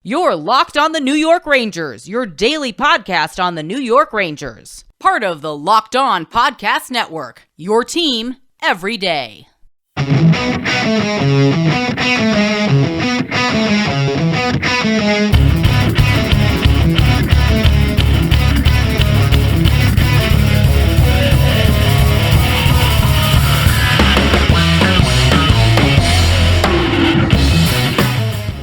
You're Locked on the New York Rangers, your daily podcast on the New York Rangers. Part of the Locked On Podcast Network, your team every day.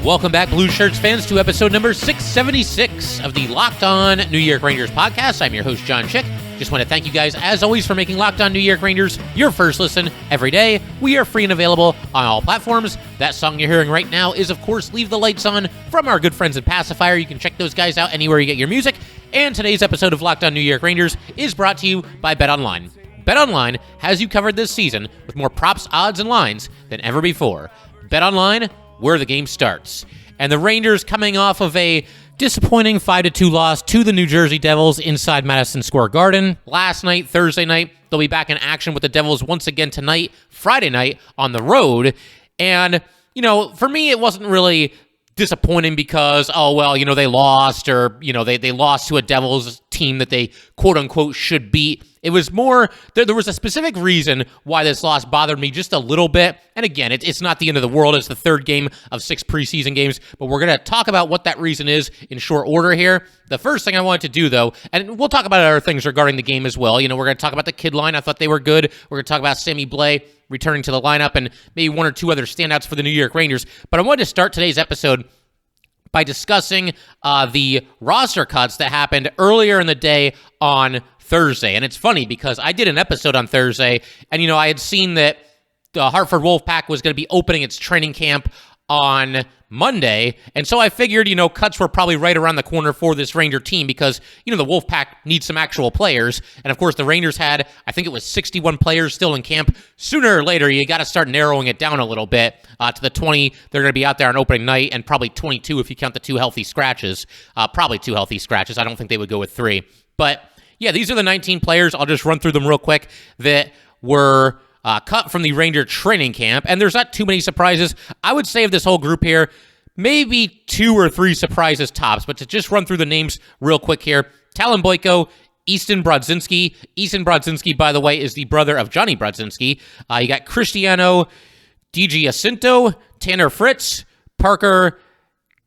Welcome back, Blue Shirts fans, to episode number 676 of the Locked On New York Rangers podcast. I'm your host, John Chick. Just want to thank you guys, as always, for making Locked On New York Rangers your first listen every day. We are free and available on all platforms. That song you're hearing right now is, of course, Leave the Lights On from our good friends at Passafire. You can check those guys out anywhere you get your music. And today's episode of Locked On New York Rangers is brought to you by BetOnline. BetOnline has you covered this season with more props, odds, and lines than ever before. BetOnline, where the game starts. And the Rangers coming off of a disappointing 5-2 loss to the New Jersey Devils inside Madison Square Garden last night, Thursday night. They'll be back in action with the Devils once again tonight, Friday night, on the road. And, for me, it wasn't really disappointing because, they lost, or, they lost to a Devils team that they quote-unquote should beat. It was more, there was a specific reason why this loss bothered me just a little bit. And again, it's not the end of the world. It's the third game of 6 preseason games, but we're going to talk about what that reason is in short order here. The first thing I wanted to do, though, and we'll talk about other things regarding the game as well. We're going to talk about the kid line. I thought they were good. We're going to talk about Sammy Blais returning to the lineup and maybe one or two other standouts for the New York Rangers. But I wanted to start today's episode by discussing the roster cuts that happened earlier in the day on Thursday. And it's funny because I did an episode on Thursday, and, I had seen that the Hartford Wolfpack was going to be opening its training camp on Monday. And so I figured, cuts were probably right around the corner for this Ranger team because, the Wolfpack needs some actual players. And of course, the Rangers had, I think it was 61 players still in camp. Sooner or later, you got to start narrowing it down a little bit to the 20 they're going to be out there on opening night, and probably 22 if you count the 2 healthy scratches. Probably 2 healthy scratches. I don't think they would go with 3. But yeah, these are the 19 players. I'll just run through them real quick that were cut from the Ranger training camp, and there's not too many surprises. I would say of this whole group here, maybe 2 or 3 surprises tops, but to just run through the names real quick here. Talon Boyko, Easton Brodzinski. Easton Brodzinski, by the way, is the brother of Johnny Brodzinski. You got Cristiano DiGiacinto, Tanner Fritz, Parker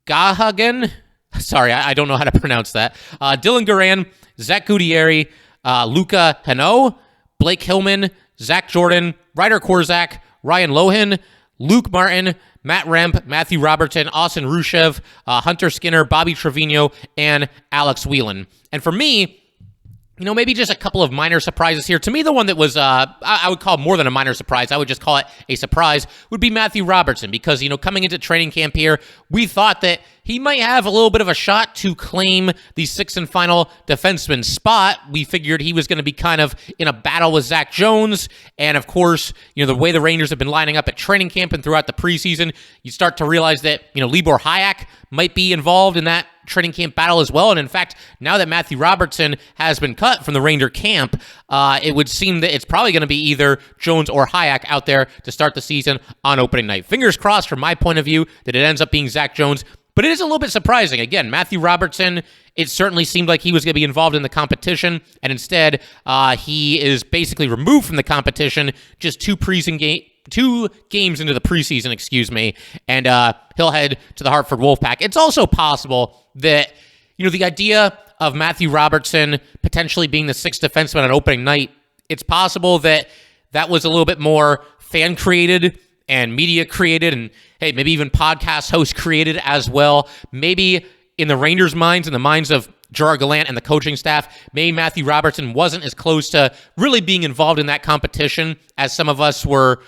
Gahagen. Sorry, I don't know how to pronounce that. Dylan Garan, Zach Gutierrez, Luca Hano, Blake Hillman, Zach Jordan, Ryder Korzak, Ryan Lohan, Luke Martin, Matt Remp, Matthew Robertson, Austin Rushev, Hunter Skinner, Bobby Trivigno, and Alex Whelan. And for me, maybe just a couple of minor surprises here. To me, the one that was, I would call more than a minor surprise, I would just call it a surprise, would be Matthew Robertson. Because, coming into training camp here, we thought that he might have a little bit of a shot to claim the 6th and final defenseman spot. We figured he was going to be kind of in a battle with Zach Jones. And of course, the way the Rangers have been lining up at training camp and throughout the preseason, you start to realize that, Libor Hayek might be involved in that training camp battle as well. And in fact, now that Matthew Robertson has been cut from the Ranger camp, it would seem that it's probably going to be either Jones or Hayek out there to start the season on opening night. Fingers crossed from my point of view that it ends up being Zach Jones. But it is a little bit surprising. Again, Matthew Robertson, it certainly seemed like he was going to be involved in the competition, and instead he is basically removed from the competition just 2 games into the preseason, and he'll head to the Hartford Wolfpack. It's also possible that, the idea of Matthew Robertson potentially being the 6th defenseman on opening night, it's possible that that was a little bit more fan-created and media created, and hey, maybe even podcast host created as well. Maybe in the Rangers' minds, in the minds of Gerard Gallant and the coaching staff, maybe Matthew Robertson wasn't as close to really being involved in that competition as some of us were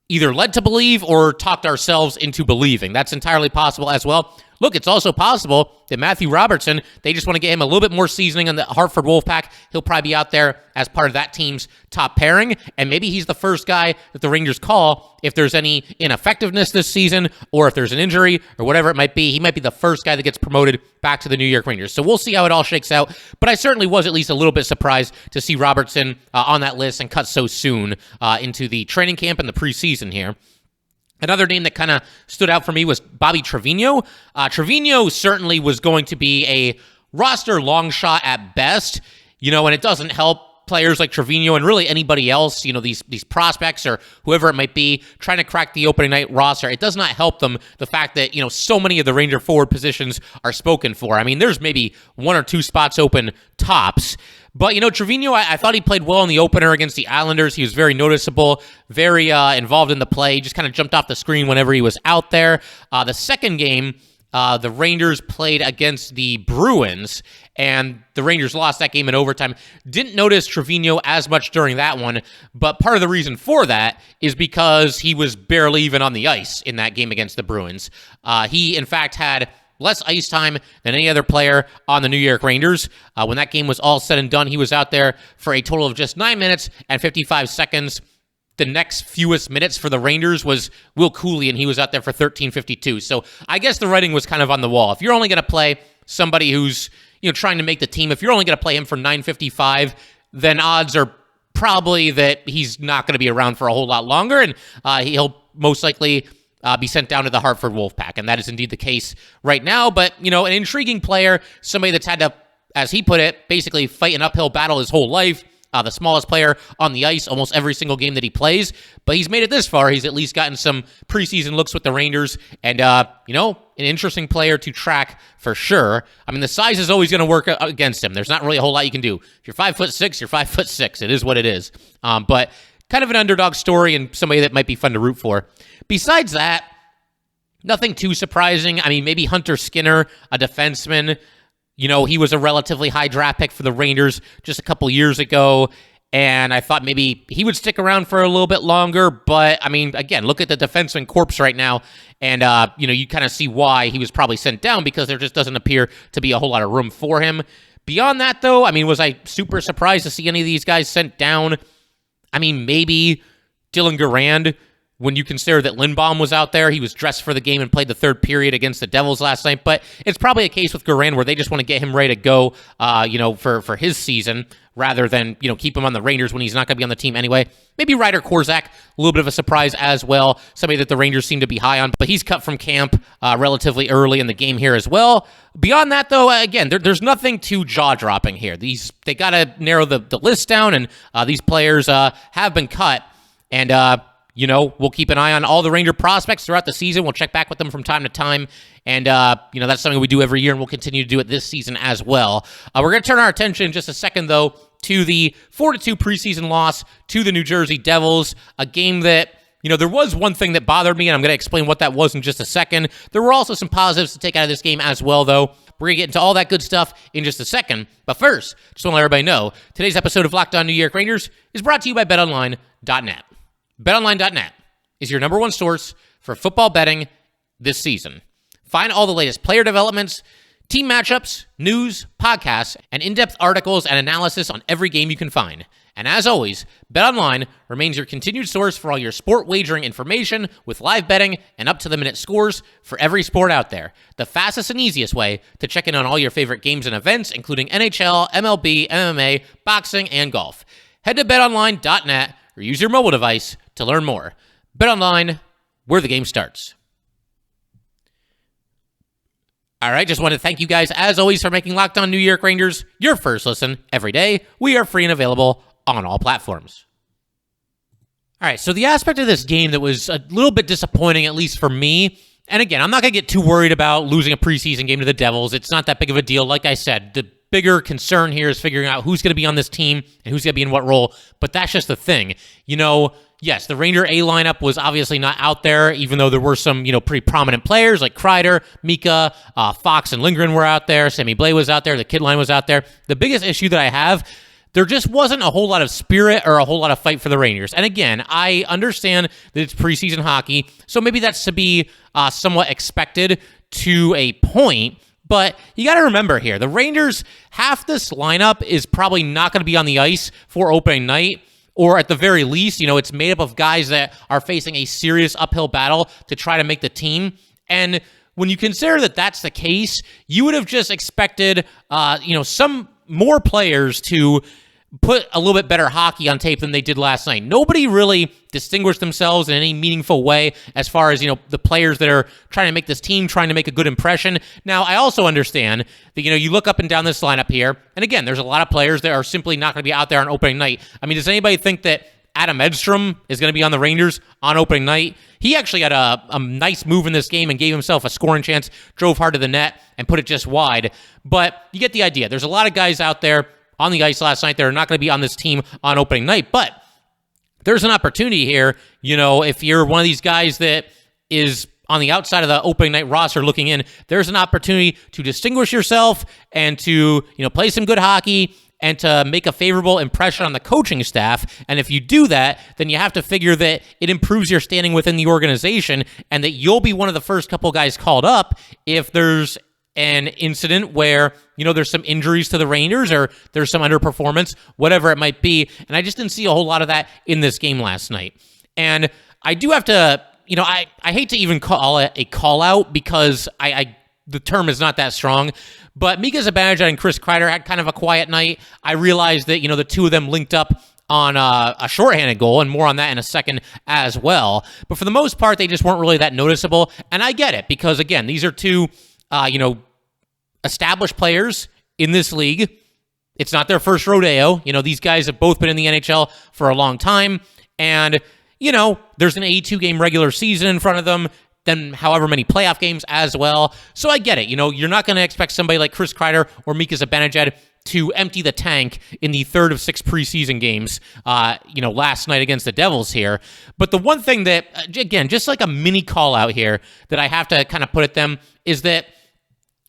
either led to believe or talked ourselves into believing. That's entirely possible as well. Look, it's also possible that Matthew Robertson, they just want to get him a little bit more seasoning on the Hartford Wolfpack. He'll probably be out there as part of that team's top pairing, and maybe he's the first guy that the Rangers call if there's any ineffectiveness this season or if there's an injury or whatever it might be. He might be the first guy that gets promoted back to the New York Rangers. So we'll see how it all shakes out, but I certainly was at least a little bit surprised to see Robertson on that list and cut so soon into the training camp and the preseason here. Another name that kind of stood out for me was Bobby Trivigno. Trivigno certainly was going to be a roster long shot at best, and it doesn't help players like Trivigno and really anybody else, these prospects or whoever it might be trying to crack the opening night roster. It does not help them the fact that, so many of the Ranger forward positions are spoken for. I mean, there's maybe 1 or 2 spots open tops. But, Trivigno, I thought he played well in the opener against the Islanders. He was very noticeable, very involved in the play, just kind of jumped off the screen whenever he was out there. The second game, the Rangers played against the Bruins, and the Rangers lost that game in overtime. Didn't notice Trivigno as much during that one, but part of the reason for that is because he was barely even on the ice in that game against the Bruins. He, in fact, had less ice time than any other player on the New York Rangers. When that game was all said and done, he was out there for a total of just 9 minutes and 55 seconds. The next fewest minutes for the Rangers was Will Cooley, and he was out there for 13:52. So I guess the writing was kind of on the wall. If you're only going to play somebody who's trying to make the team, if you're only going to play him for 9:55, then odds are probably that he's not going to be around for a whole lot longer, and he'll most likely be sent down to the Hartford Wolfpack, and that is indeed the case right now. But, an intriguing player, somebody that's had to, as he put it, basically fight an uphill battle his whole life. The smallest player on the ice almost every single game that he plays, but he's made it this far. He's at least gotten some preseason looks with the Rangers, and, an interesting player to track for sure. I mean, the size is always going to work against him. There's not really a whole lot you can do. If you're 5'6", you're 5'6". It is what it is. But kind of an underdog story and somebody that might be fun to root for. Besides that, nothing too surprising. I mean, maybe Hunter Skinner, a defenseman. He was a relatively high draft pick for the Rangers just a couple years ago, and I thought maybe he would stick around for a little bit longer. But, I mean, again, look at the defenseman corpse right now, and, you kind of see why he was probably sent down because there just doesn't appear to be a whole lot of room for him. Beyond that, though, I mean, was I super surprised to see any of these guys sent down? I mean, maybe Dylan Garand. When you consider that Lindbaum was out there, he was dressed for the game and played the third period against the Devils last night. But it's probably a case with Garand where they just want to get him ready to go, for his season rather than, keep him on the Rangers when he's not going to be on the team anyway. Maybe Ryder Korzak, a little bit of a surprise as well. Somebody that the Rangers seem to be high on, but he's cut from camp relatively early in the game here as well. Beyond that, though, again, there's nothing too jaw-dropping here. They got to narrow the list down, and these players have been cut, and we'll keep an eye on all the Ranger prospects throughout the season. We'll check back with them from time to time. And, that's something we do every year, and we'll continue to do it this season as well. We're going to turn our attention in just a second, though, to the 4-2 preseason loss to the New Jersey Devils, a game that, there was one thing that bothered me, and I'm going to explain what that was in just a second. There were also some positives to take out of this game as well, though. We're going to get into all that good stuff in just a second. But first, just want to let everybody know, today's episode of Locked On New York Rangers is brought to you by BetOnline.net. BetOnline.net is your number one source for football betting this season. Find all the latest player developments, team matchups, news, podcasts, and in-depth articles and analysis on every game you can find. And as always, BetOnline remains your continued source for all your sport wagering information with live betting and up-to-the-minute scores for every sport out there. The fastest and easiest way to check in on all your favorite games and events, including NHL, MLB, MMA, boxing, and golf. Head to BetOnline.net or use your mobile device to learn more. BetOnline, where the game starts. All right, just want to thank you guys, as always, for making Locked On New York Rangers your first listen every day. We are free and available on all platforms. All right, so the aspect of this game that was a little bit disappointing, at least for me, and again, I'm not going to get too worried about losing a preseason game to the Devils. It's not that big of a deal. Like I said, the bigger concern here is figuring out who's going to be on this team and who's going to be in what role, but that's just the thing. Yes, the Ranger A lineup was obviously not out there, even though there were some, pretty prominent players like Kreider, Mika, Fox and Lindgren were out there, Sammy Blais was out there, the kid line was out there. The biggest issue that I have, there just wasn't a whole lot of spirit or a whole lot of fight for the Rangers. And again, I understand that it's preseason hockey, so maybe that's to be somewhat expected to a point. But you got to remember here, the Rangers, half this lineup is probably not going to be on the ice for opening night, or at the very least, it's made up of guys that are facing a serious uphill battle to try to make the team. And when you consider that that's the case, you would have just expected, some more players to put a little bit better hockey on tape than they did last night. Nobody really distinguished themselves in any meaningful way as far as, the players that are trying to make this team, trying to make a good impression. Now, I also understand that, you look up and down this lineup here, and again, there's a lot of players that are simply not going to be out there on opening night. I mean, does anybody think that Adam Edstrom is going to be on the Rangers on opening night? He actually had a nice move in this game and gave himself a scoring chance, drove hard to the net, and put it just wide. But you get the idea. There's a lot of guys out there on the ice last night that are not going to be on this team on opening night. But there's an opportunity here, if you're one of these guys that is on the outside of the opening night roster looking in, there's an opportunity to distinguish yourself and to, play some good hockey and to make a favorable impression on the coaching staff. And if you do that, then you have to figure that it improves your standing within the organization and that you'll be one of the first couple guys called up if there's an incident where, there's some injuries to the Rangers or there's some underperformance, whatever it might be. And I just didn't see a whole lot of that in this game last night. And I do have to, I hate to even call it a call out because the term is not that strong, but Mika Zibanejad and Chris Kreider had kind of a quiet night. I realized that, the two of them linked up on a shorthanded goal, and more on that in a second as well. But for the most part, they just weren't really that noticeable. And I get it because, again, these are two established players in this league. It's not their first rodeo. These guys have both been in the NHL for a long time. And, there's an 82-game regular season in front of them, then however many playoff games as well. So I get it. You're not going to expect somebody like Chris Kreider or Mika Zibanejad to empty the tank in the third of 6 preseason games, last night against the Devils here. But the one thing that, again, just like a mini call out here that I have to kind of put at them is that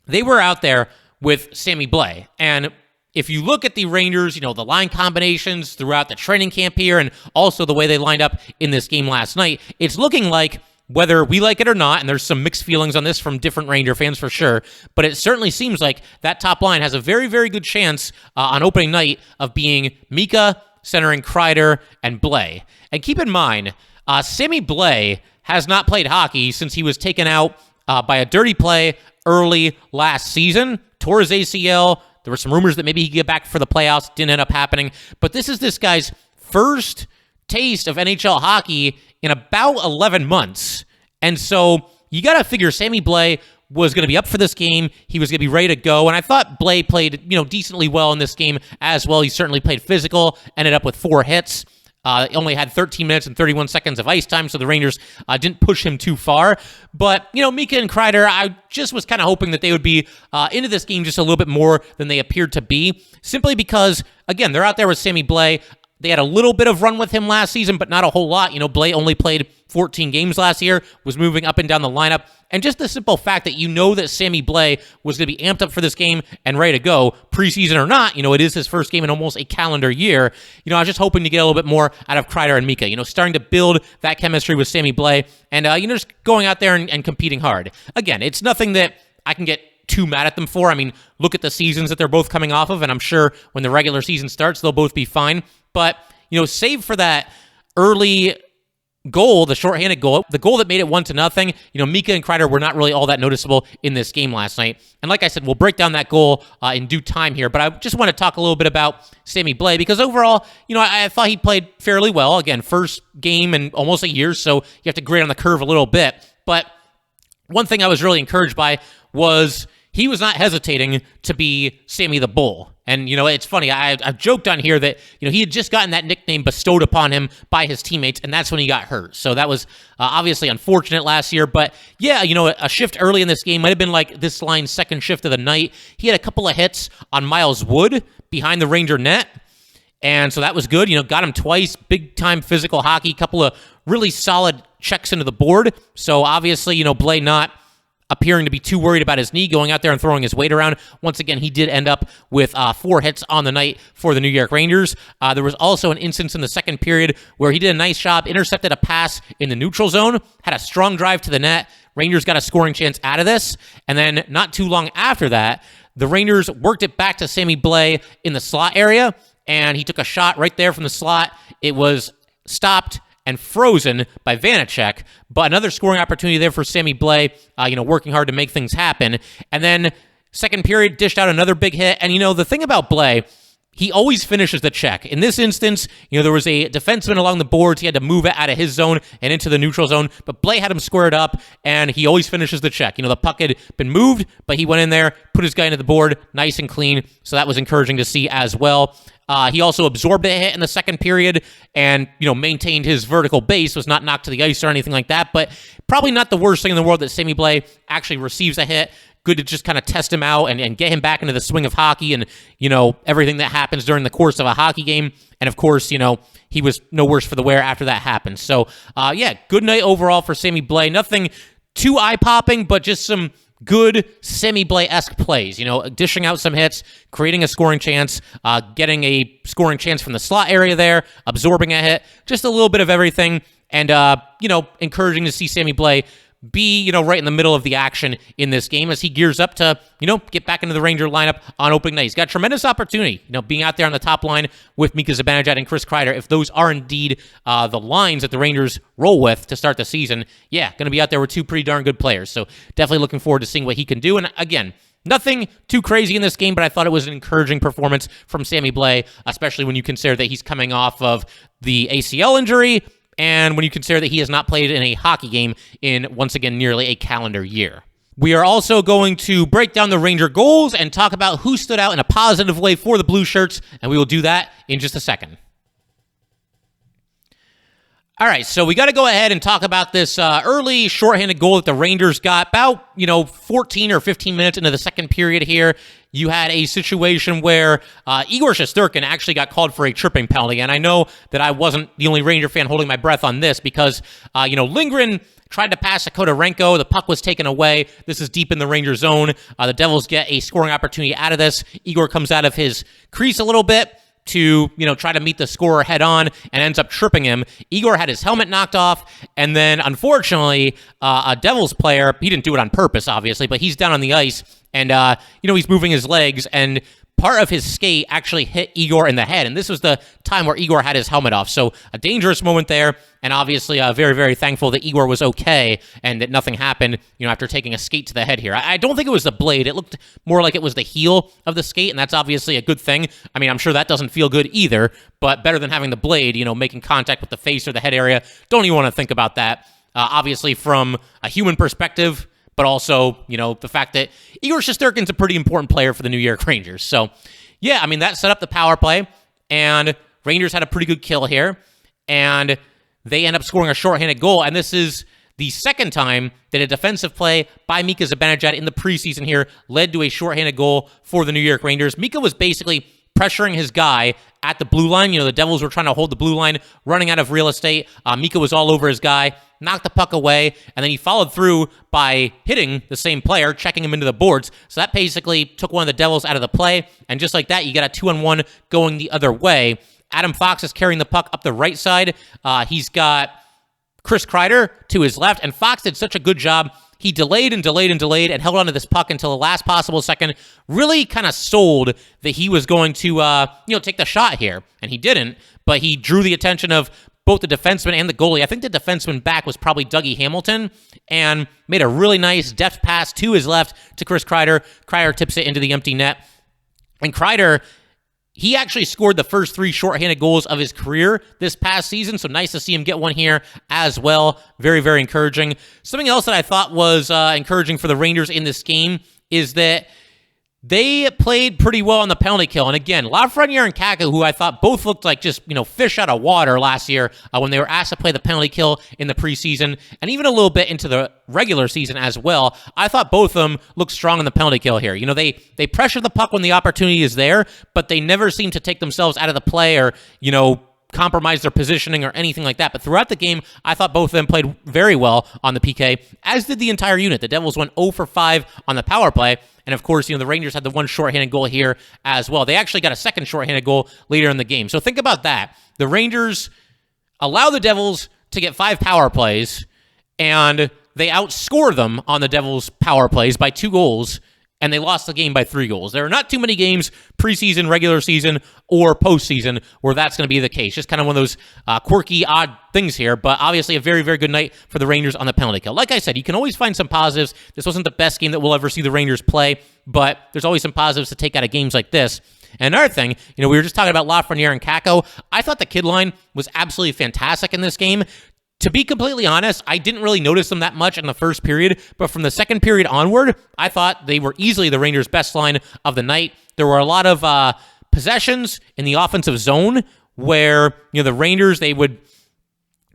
they were out there with Sammy Blais. And if you look at the Rangers, the line combinations throughout the training camp here and also the way they lined up in this game last night, it's looking like, whether we like it or not, and there's some mixed feelings on this from different Ranger fans for sure, but it certainly seems like that top line has a very, very good chance on opening night of being Mika, centering Kreider, and Blais. And keep in mind, Sammy Blais has not played hockey since he was taken out by a dirty play early last season, tore his ACL. There were some rumors that maybe he'd get back for the playoffs. Didn't end up happening. But this is this guy's first taste of NHL hockey in about 11 months. And so you got to figure Sammy Blais was going to be up for this game. He was going to be ready to go. And I thought Blais played, decently well in this game as well. He certainly played physical, ended up with 4 hits. Only had 13 minutes and 31 seconds of ice time, so the Rangers didn't push him too far. But, Mika and Kreider, I just was kind of hoping that they would be into this game just a little bit more than they appeared to be, simply because, again, they're out there with Sammy Blais. They had a little bit of run with him last season, but not a whole lot. Blais only played 14 games last year, was moving up and down the lineup. And just the simple fact that that Sammy Blais was going to be amped up for this game and ready to go, preseason or not, it is his first game in almost a calendar year. I was just hoping to get a little bit more out of Kreider and Mika, starting to build that chemistry with Sammy Blais and, just going out there and competing hard. Again, it's nothing that I can get too mad at them for. I mean, look at the seasons that they're both coming off of, and I'm sure when the regular season starts, they'll both be fine. But, save for that early goal, the shorthanded goal, the goal that made it 1-0, Mika and Kreider were not really all that noticeable in this game last night. And like I said, we'll break down that goal in due time here. But I just want to talk a little bit about Sammy Blais because overall, I thought he played fairly well. Again, first game in almost a year, so you have to grade on the curve a little bit. But one thing I was really encouraged by was he was not hesitating to be Sammy the Bull. And, it's funny, I've joked on here that, he had just gotten that nickname bestowed upon him by his teammates, and that's when he got hurt. So that was obviously unfortunate last year. But, yeah, a shift early in this game might have been like this line's second shift of the night. He had a couple of hits on Miles Wood behind the Ranger net, and so that was good. Got him twice, big-time physical hockey, couple of really solid checks into the board. So, obviously, Blais not appearing to be too worried about his knee, going out there and throwing his weight around. Once again, he did end up with 4 hits on the night for the New York Rangers. There was also an instance in the second period where he did a nice job, intercepted a pass in the neutral zone, had a strong drive to the net. Rangers got a scoring chance out of this. And then not too long after that, the Rangers worked it back to Sammy Blais in the slot area, and he took a shot right there from the slot. It was stopped and frozen by Vanacek, but another scoring opportunity there for Sammy Blais, working hard to make things happen. And then second period, dished out another big hit. And, the thing about Blais, he always finishes the check. In this instance, there was a defenseman along the boards. He had to move it out of his zone and into the neutral zone, but Blais had him squared up, and he always finishes the check. The puck had been moved, but he went in there, put his guy into the board, nice and clean, so that was encouraging to see as well. He also absorbed a hit in the second period and, maintained his vertical base, was not knocked to the ice or anything like that, but probably not the worst thing in the world that Sammy Blais actually receives a hit. Good to just kind of test him out and get him back into the swing of hockey and, everything that happens during the course of a hockey game. And, of course, he was no worse for the wear after that happened. So, good night overall for Sammy Blais. Nothing too eye-popping, but just some good Sammy Blais-esque plays, dishing out some hits, creating a scoring chance, getting a scoring chance from the slot area there, absorbing a hit, just a little bit of everything. And, encouraging to see Sammy Blais be, right in the middle of the action in this game as he gears up to, get back into the Ranger lineup on opening night. He's got tremendous opportunity, being out there on the top line with Mika Zibanejad and Chris Kreider. If those are indeed the lines that the Rangers roll with to start the season, going to be out there with two pretty darn good players. So definitely looking forward to seeing what he can do. And again, nothing too crazy in this game, but I thought it was an encouraging performance from Sammy Blais, especially when you consider that he's coming off of the ACL injury, and when you consider that he has not played in a hockey game in, once again, nearly a calendar year. We are also going to break down the Ranger goals and talk about who stood out in a positive way for the Blue Shirts, and we will do that in just a second. All right, so we got to go ahead and talk about this early shorthanded goal that the Rangers got about, 14 or 15 minutes into the second period here. You had a situation where Igor Shesterkin actually got called for a tripping penalty, and I know that I wasn't the only Ranger fan holding my breath on this because, Lindgren tried to pass to Kodorenko. The puck was taken away. This is deep in the Ranger zone. The Devils get a scoring opportunity out of this. Igor comes out of his crease a little bit to, try to meet the scorer head on and ends up tripping him. Igor had his helmet knocked off, and then, unfortunately, a Devils player, he didn't do it on purpose, obviously, but he's down on the ice, and, he's moving his legs, and part of his skate actually hit Igor in the head, and this was the time where Igor had his helmet off. So a dangerous moment there, and obviously very, very thankful that Igor was okay and that nothing happened, after taking a skate to the head here. I don't think it was the blade. It looked more like it was the heel of the skate, and that's obviously a good thing. I mean, I'm sure that doesn't feel good either, but better than having the blade, making contact with the face or the head area. Don't even want to think about that. Obviously, from a human perspective, but also, the fact that Igor Shesterkin's a pretty important player for the New York Rangers. So, that set up the power play, and Rangers had a pretty good kill here, and they end up scoring a shorthanded goal, and this is the second time that a defensive play by Mika Zibanejad in the preseason here led to a shorthanded goal for the New York Rangers. Mika was basically pressuring his guy at the blue line. The Devils were trying to hold the blue line, running out of real estate. Mika was all over his guy, knocked the puck away, and then he followed through by hitting the same player, checking him into the boards. So that basically took one of the Devils out of the play, and just like that, you got a 2-on-1 going the other way. Adam Fox is carrying the puck up the right side. He's got Chris Kreider to his left, and Fox did such a good job. He delayed and held on to this puck until the last possible second, really kind of sold that he was going to, take the shot here. And he didn't, but he drew the attention of both the defenseman and the goalie. I think the defenseman back was probably Dougie Hamilton, and made a really nice deft pass to his left to Chris Kreider. Kreider tips it into the empty net. And Kreider, he actually scored the first 3 shorthanded goals of his career this past season, so nice to see him get one here as well. Very, very encouraging. Something else that I thought was encouraging for the Rangers in this game is that they played pretty well on the penalty kill. And again, Lafreniere and Kakko, who I thought both looked like just, fish out of water last year when they were asked to play the penalty kill in the preseason, and even a little bit into the regular season as well. I thought both of them looked strong in the penalty kill here. They pressure the puck when the opportunity is there, but they never seem to take themselves out of the play or, compromise their positioning or anything like that. But throughout the game, I thought both of them played very well on the PK, as did the entire unit. The Devils went 0 for 5 on the power play. And of course, the Rangers had the one shorthanded goal here as well. They actually got a second shorthanded goal later in the game. So think about that. The Rangers allow the Devils to get 5 power plays, and they outscore them on the Devils' power plays by 2 goals, and they lost the game by 3 goals. There are not too many games, preseason, regular season, or postseason, where that's going to be the case. Just kind of one of those quirky, odd things here, but obviously a very, very good night for the Rangers on the penalty kill. Like I said, you can always find some positives. This wasn't the best game that we'll ever see the Rangers play, but there's always some positives to take out of games like this. And another thing, we were just talking about Lafreniere and Kakko. I thought the kid line was absolutely fantastic in this game. To be completely honest, I didn't really notice them that much in the first period, but from the second period onward, I thought they were easily the Rangers' best line of the night. There were a lot of possessions in the offensive zone where, the Rangers, they would,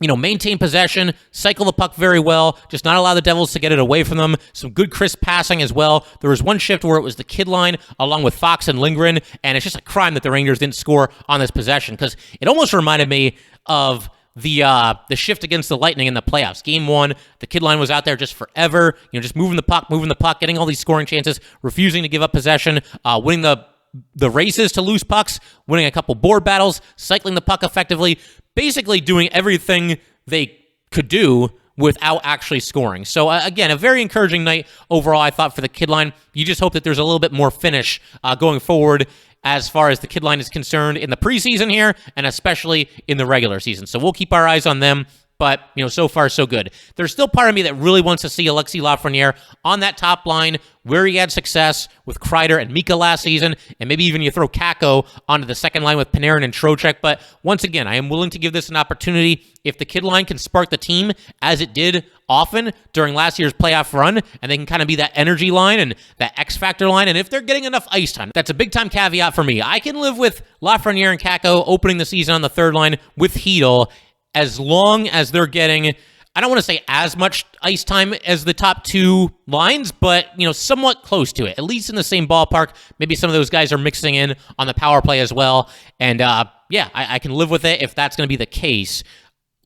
maintain possession, cycle the puck very well, just not allow the Devils to get it away from them. Some good crisp passing as well. There was one shift where it was the kid line along with Fox and Lindgren, and it's just a crime that the Rangers didn't score on this possession because it almost reminded me of the shift against the Lightning in the playoffs. Game 1, the kid line was out there just forever, just moving the puck, getting all these scoring chances, refusing to give up possession, winning the races to loose pucks, winning a couple board battles, cycling the puck effectively, basically doing everything they could do without actually scoring. So again, a very encouraging night overall, I thought, for the kid line. You just hope that there's a little bit more finish going forward as far as the kid line is concerned in the preseason here, and especially in the regular season. So we'll keep our eyes on them. But, so far, so good. There's still part of me that really wants to see Alexis Lafreniere on that top line where he had success with Kreider and Mika last season, and maybe even you throw Kakko onto the second line with Panarin and Trocheck. But once again, I am willing to give this an opportunity. If the kid line can spark the team, as it did often during last year's playoff run, and they can kind of be that energy line and that X-factor line, and if they're getting enough ice time, that's a big-time caveat for me. I can live with Lafreniere and Kakko opening the season on the third line with Hedl, as long as they're getting, I don't want to say as much ice time as the top two lines, but, somewhat close to it, at least in the same ballpark. Maybe some of those guys are mixing in on the power play as well. And, I can live with it if that's going to be the case.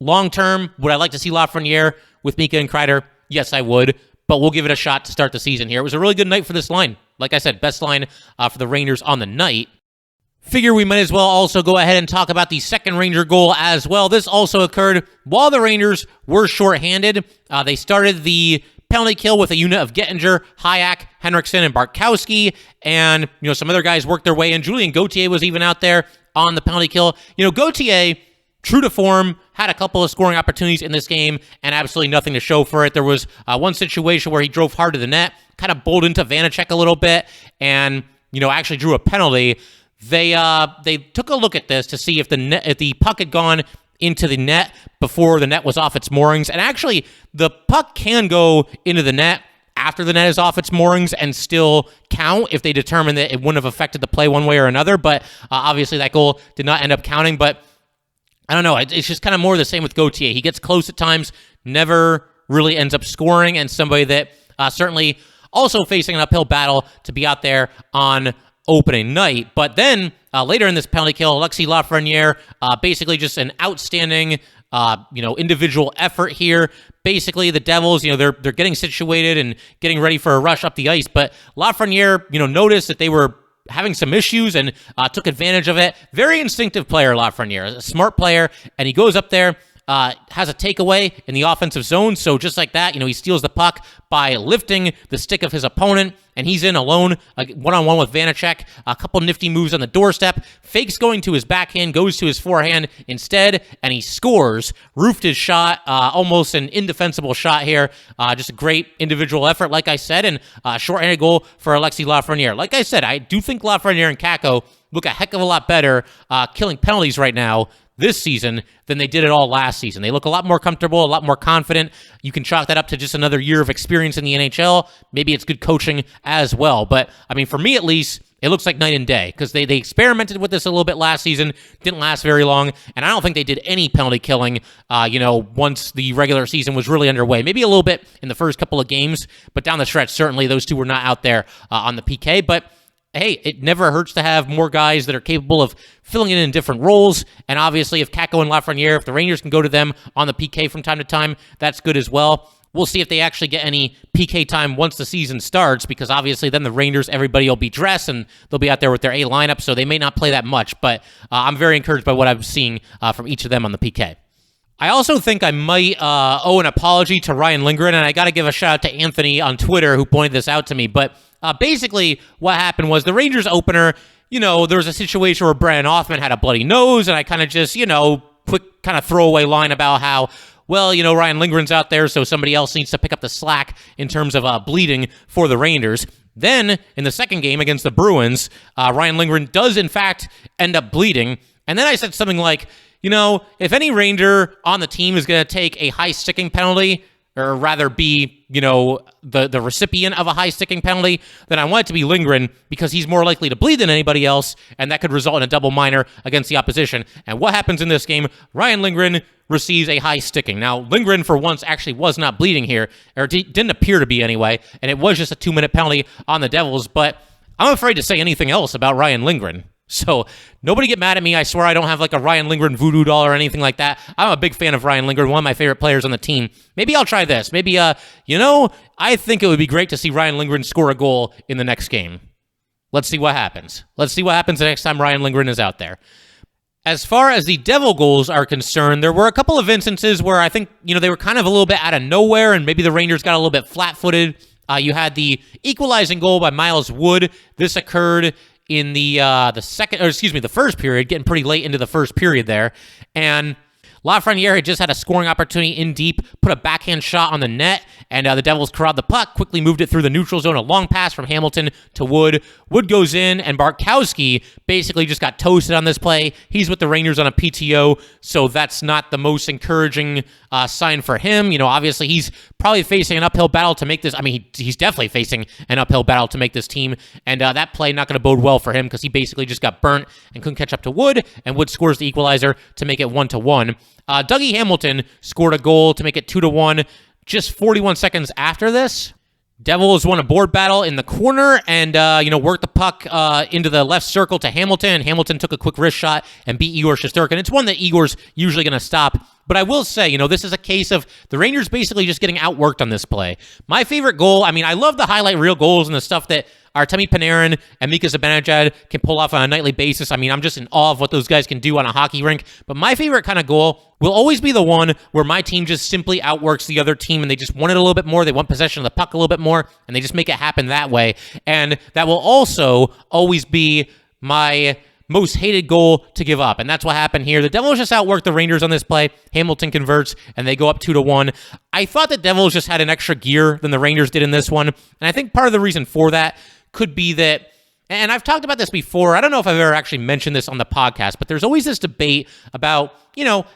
Long term, would I like to see Lafreniere with Mika and Kreider? Yes, I would, but we'll give it a shot to start the season here. It was a really good night for this line. Like I said, best line for the Rangers on the night. Figure we might as well also go ahead and talk about the second Ranger goal as well. This also occurred while the Rangers were shorthanded. They started the penalty kill with a unit of Gettinger, Hayek, Henriksen, and Bartkowski, and some other guys worked their way in. Julien Gauthier was even out there on the penalty kill. Gauthier, true to form, had a couple of scoring opportunities in this game and absolutely nothing to show for it. There was one situation where he drove hard to the net, kind of bowled into Vanacek a little bit, and actually drew a penalty. They took a look at this to see if the puck had gone into the net before the net was off its moorings. And actually, the puck can go into the net after the net is off its moorings and still count if they determine that it wouldn't have affected the play one way or another. But obviously, that goal did not end up counting. But I don't know. It's just kind of more the same with Gauthier. He gets close at times, never really ends up scoring, and somebody that certainly also facing an uphill battle to be out there on opening night. But then later in this penalty kill, Alexis Lafreniere, basically just an outstanding individual effort here. Basically, the Devils, they're getting situated and getting ready for a rush up the ice, but Lafreniere, noticed that they were having some issues and took advantage of it. Very instinctive player, Lafreniere, a smart player, and he goes up there, has a takeaway in the offensive zone. So just like that, he steals the puck by lifting the stick of his opponent, and he's in alone, one-on-one with Vanacek. A couple nifty moves on the doorstep. Fakes going to his backhand, goes to his forehand instead, and he scores. Roofed his shot, almost an indefensible shot here. Just a great individual effort, like I said, and a shorthanded goal for Alexis Lafreniere. Like I said, I do think Lafreniere and Kakko look a heck of a lot better killing penalties right now this season than they did it all last season. They look a lot more comfortable, a lot more confident. You can chalk that up to just another year of experience in the NHL. Maybe it's good coaching as well. But, for me at least, it looks like night and day because they experimented with this a little bit last season, didn't last very long, and I don't think they did any penalty killing, once the regular season was really underway. Maybe a little bit in the first couple of games, but down the stretch, certainly those two were not out there on the PK. But hey, it never hurts to have more guys that are capable of filling in different roles. And obviously, if Kakko and Lafreniere, if the Rangers can go to them on the PK from time to time, that's good as well. We'll see if they actually get any PK time once the season starts, because obviously then the Rangers, everybody will be dressed and they'll be out there with their A lineup, so they may not play that much. But I'm very encouraged by what I'm seeing from each of them on the PK. I also think I might owe an apology to Ryan Lindgren, and I got to give a shout out to Anthony on Twitter who pointed this out to me. But basically what happened was the Rangers opener, there was a situation where Brian Othman had a bloody nose, and I kind of just, quick kind of throwaway line about how, well, Ryan Lindgren's out there, so somebody else needs to pick up the slack in terms of bleeding for the Rangers. Then, in the second game against the Bruins, Ryan Lindgren does, in fact, end up bleeding. And then I said something like, if any Ranger on the team is going to take a high sticking penalty, or rather be, the recipient of a high sticking penalty, then I want it to be Lindgren because he's more likely to bleed than anybody else, and that could result in a double minor against the opposition. And what happens in this game? Ryan Lindgren receives a high sticking. Now, Lindgren, for once, actually was not bleeding here, or didn't appear to be anyway, and it was just a 2-minute penalty on the Devils, but I'm afraid to say anything else about Ryan Lindgren. So nobody get mad at me. I swear I don't have like a Ryan Lindgren voodoo doll or anything like that. I'm a big fan of Ryan Lindgren, one of my favorite players on the team. Maybe I'll try this. Maybe, I think it would be great to see Ryan Lindgren score a goal in the next game. Let's see what happens. Let's see what happens the next time Ryan Lindgren is out there. As far as the Devil goals are concerned, there were a couple of instances where I think, they were kind of a little bit out of nowhere, and maybe the Rangers got a little bit flat-footed. You had the equalizing goal by Miles Wood. This occurred in the first period, getting pretty late into the first period there. And Lafreniere had just had a scoring opportunity in deep, put a backhand shot on the net, and the Devils corralled the puck, quickly moved it through the neutral zone, a long pass from Hamilton to Wood. Wood goes in, and Bartkowski basically just got toasted on this play. He's with the Rangers on a PTO, so that's not the most encouraging sign for him. Obviously he's probably facing an uphill battle to make this. I mean, he's definitely facing an uphill battle to make this team, and that play not going to bode well for him because he basically just got burnt and couldn't catch up to Wood, and Wood scores the equalizer to make it 1-1. Dougie Hamilton scored a goal to make it 2-1 just 41 seconds after this. Devils won a board battle in the corner and, worked the puck into the left circle to Hamilton. Hamilton took a quick wrist shot and beat Igor Shesterkin. It's one that Igor's usually going to stop. But I will say, this is a case of the Rangers basically just getting outworked on this play. My favorite goal, I love the highlight reel goals and the stuff that Artemi Panarin and Mika Zibanejad can pull off on a nightly basis. I'm just in awe of what those guys can do on a hockey rink. But my favorite kind of goal will always be the one where my team just simply outworks the other team and they just want it a little bit more. They want possession of the puck a little bit more, and they just make it happen that way. And that will also always be my most hated goal to give up, and that's what happened here. The Devils just outworked the Rangers on this play. Hamilton converts, and they go up 2-1. I thought the Devils just had an extra gear than the Rangers did in this one, and I think part of the reason for that could be that, and I've talked about this before, I don't know if I've ever actually mentioned this on the podcast, but there's always this debate about,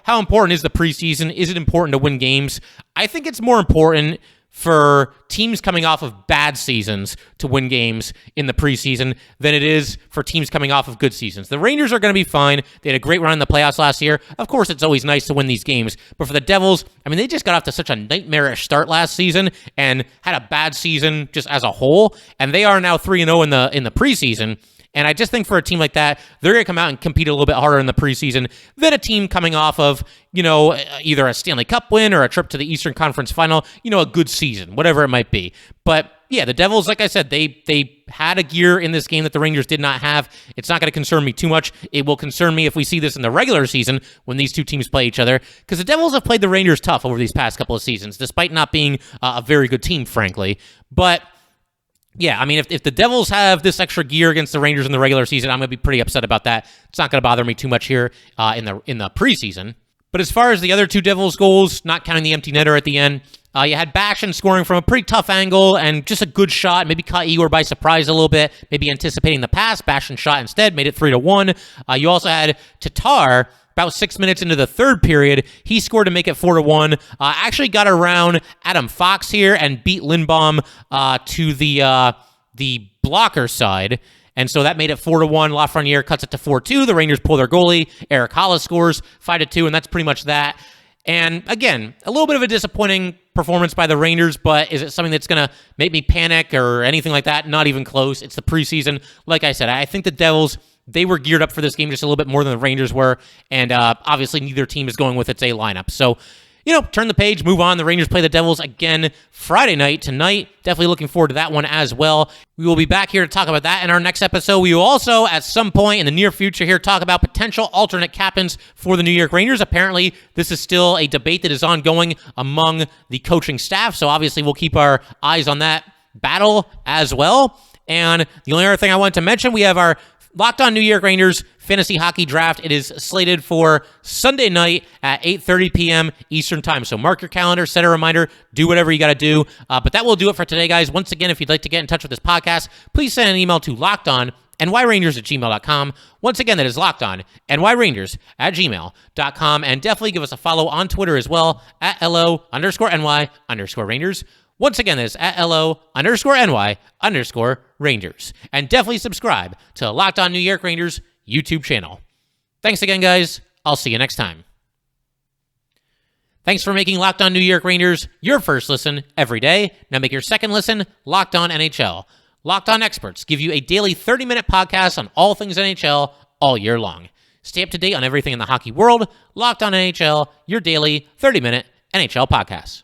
how important is the preseason? Is it important to win games? I think it's more important for teams coming off of bad seasons to win games in the preseason than it is for teams coming off of good seasons. The Rangers are going to be fine. They had a great run in the playoffs last year. Of course, it's always nice to win these games. But for the Devils, they just got off to such a nightmarish start last season and had a bad season just as a whole. And they are now 3-0 in the preseason. And I just think for a team like that, they're going to come out and compete a little bit harder in the preseason than a team coming off of, either a Stanley Cup win or a trip to the Eastern Conference Final, a good season, whatever it might be. But yeah, the Devils, like I said, they had a gear in this game that the Rangers did not have. It's not going to concern me too much. It will concern me if we see this in the regular season when these two teams play each other, because the Devils have played the Rangers tough over these past couple of seasons, despite not being a very good team, frankly. But yeah, if the Devils have this extra gear against the Rangers in the regular season, I'm going to be pretty upset about that. It's not going to bother me too much here in the preseason. But as far as the other two Devils goals, not counting the empty netter at the end, you had Bashin scoring from a pretty tough angle and just a good shot, maybe caught Igor by surprise a little bit, maybe anticipating the pass. Bashin shot instead, made it 3-1. You also had Tatar. About 6 minutes into the third period, he scored to make it 4-1. Actually got around Adam Fox here and beat Lindbaum to the blocker side. And so that made it 4-1. Lafreniere cuts it to 4-2. The Rangers pull their goalie. Eric Hollis scores 5-2, and that's pretty much that. And again, a little bit of a disappointing performance by the Rangers, but is it something that's going to make me panic or anything like that? Not even close. It's the preseason. Like I said, I think the Devils, they were geared up for this game just a little bit more than the Rangers were, and obviously neither team is going with its A lineup. So, turn the page, move on. The Rangers play the Devils again Friday night tonight. Definitely looking forward to that one as well. We will be back here to talk about that in our next episode. We will also, at some point in the near future here, talk about potential alternate captains for the New York Rangers. Apparently, this is still a debate that is ongoing among the coaching staff, so obviously we'll keep our eyes on that battle as well. And the only other thing I wanted to mention, we have our Locked On New York Rangers Fantasy Hockey Draft. It is slated for Sunday night at 8:30 p.m. Eastern Time. So mark your calendar, set a reminder, do whatever you got to do. But that will do it for today, guys. Once again, if you'd like to get in touch with this podcast, please send an email to lockedonnyrangers@gmail.com. Once again, that is lockedonnyrangers@gmail.com. And definitely give us a follow on Twitter as well at LO_NY_Rangers. Once again, that is at LO_NY_Rangers. And definitely subscribe to Locked On New York Rangers YouTube channel. Thanks again, guys. I'll see you next time. Thanks for making Locked On New York Rangers your first listen every day. Now make your second listen Locked On NHL. Locked On experts give you a daily 30-minute podcast on all things NHL all year long. Stay up to date on everything in the hockey world. Locked On NHL, your daily 30-minute NHL podcast.